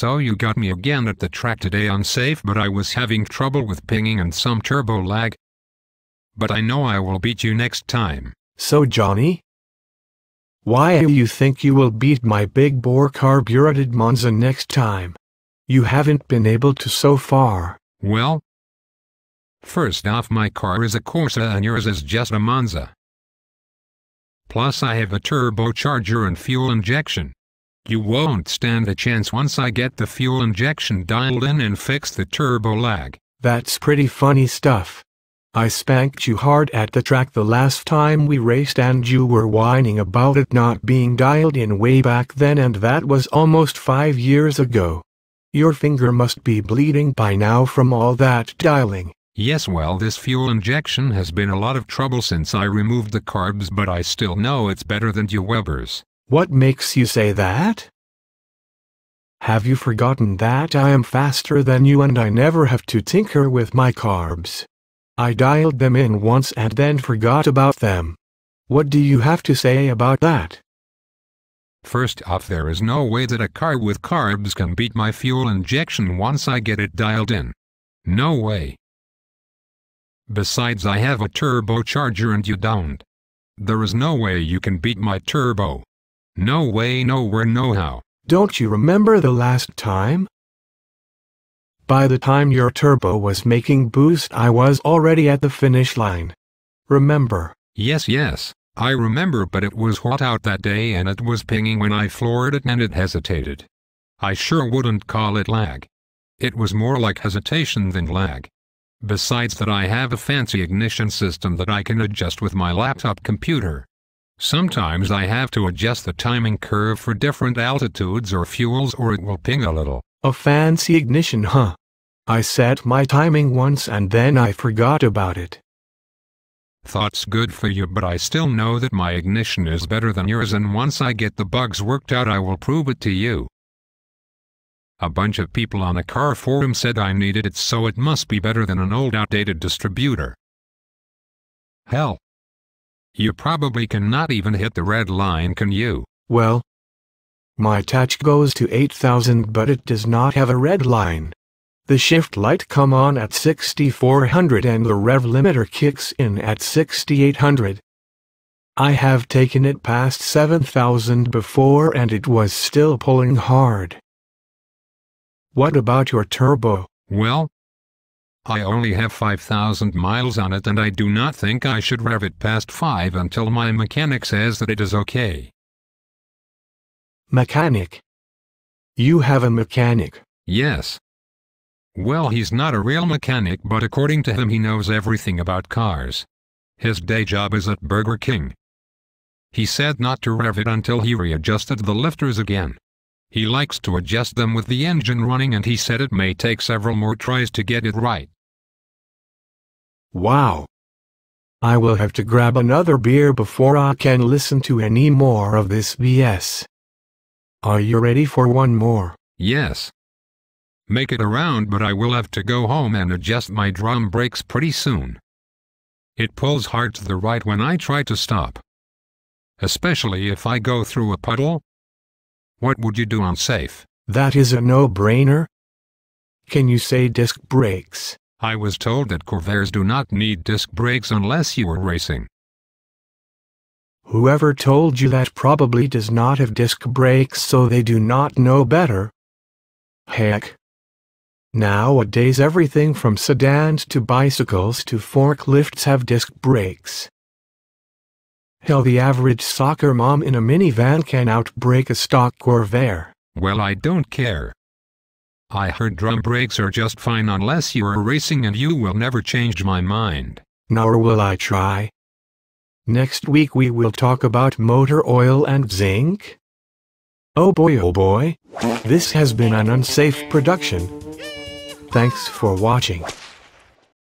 So you got me again at the track today. Unsafe, but I was having trouble with pinging and some turbo lag. But I know I will beat you next time. So Johnny, why do you think you will beat my big bore carbureted Monza next time? You haven't been able to so far. Well, first off, my car is a Corsa and yours is just a Monza. Plus I have a turbocharger and fuel injection. You won't stand a chance once I get the fuel injection dialed in and fix the turbo lag. That's pretty funny stuff. I spanked you hard at the track the last time we raced and you were whining about it not being dialed in way back then, and that was almost 5 years ago. Your finger must be bleeding by now from all that dialing. Yes, well, this fuel injection has been a lot of trouble since I removed the carbs, but I still know it's better than your Weber's. What makes you say that? Have you forgotten that I am faster than you and I never have to tinker with my carbs? I dialed them in once and then forgot about them. What do you have to say about that? First off, there is no way that a car with carbs can beat my fuel injection once I get it dialed in. No way. Besides, I have a turbocharger and you don't. There is no way you can beat my turbo. No way, nowhere, no how. Don't you remember the last time? By the time your turbo was making boost, I was already at the finish line. Remember? Yes, I remember, but it was hot out that day and it was pinging when I floored it and it hesitated. I sure wouldn't call it lag. It was more like hesitation than lag. Besides that, I have a fancy ignition system that I can adjust with my laptop computer. Sometimes I have to adjust the timing curve for different altitudes or fuels or it will ping a little. A fancy ignition, huh? I set my timing once and then I forgot about it. Thought's good for you, but I still know that my ignition is better than yours, and once I get the bugs worked out I will prove it to you. A bunch of people on a car forum said I needed it, so it must be better than an old outdated distributor. Hell. You probably cannot even hit the red line, can you? Well, my touch goes to 8,000 but it does not have a red line. The shift light come on at 6,400 and the rev limiter kicks in at 6,800. I have taken it past 7,000 before and it was still pulling hard. What about your turbo? Well, I only have 5,000 miles on it and I do not think I should rev it past 5 until my mechanic says that it is okay. Mechanic? You have a mechanic? Yes. Well, he's not a real mechanic, but according to him he knows everything about cars. His day job is at Burger King. He said not to rev it until he readjusted the lifters again. He likes to adjust them with the engine running and he said it may take several more tries to get it right. Wow. I will have to grab another beer before I can listen to any more of this BS. Are you ready for one more? Yes. Make it around, but I will have to go home and adjust my drum brakes pretty soon. It pulls hard to the right when I try to stop. Especially if I go through a puddle. What would you do on safe? That is a no-brainer. Can you say disc brakes? I was told that Corvairs do not need disc brakes unless you are racing. Whoever told you that probably does not have disc brakes, so they do not know better. Heck. Nowadays everything from sedans to bicycles to forklifts have disc brakes. Hell, the average soccer mom in a minivan can outbrake a stock Corvair. Well, I don't care. I heard drum brakes are just fine unless you are racing, and you will never change my mind. Nor will I try. Next week we will talk about motor oil and zinc. Oh boy, this has been an unsafe production. Thanks for watching.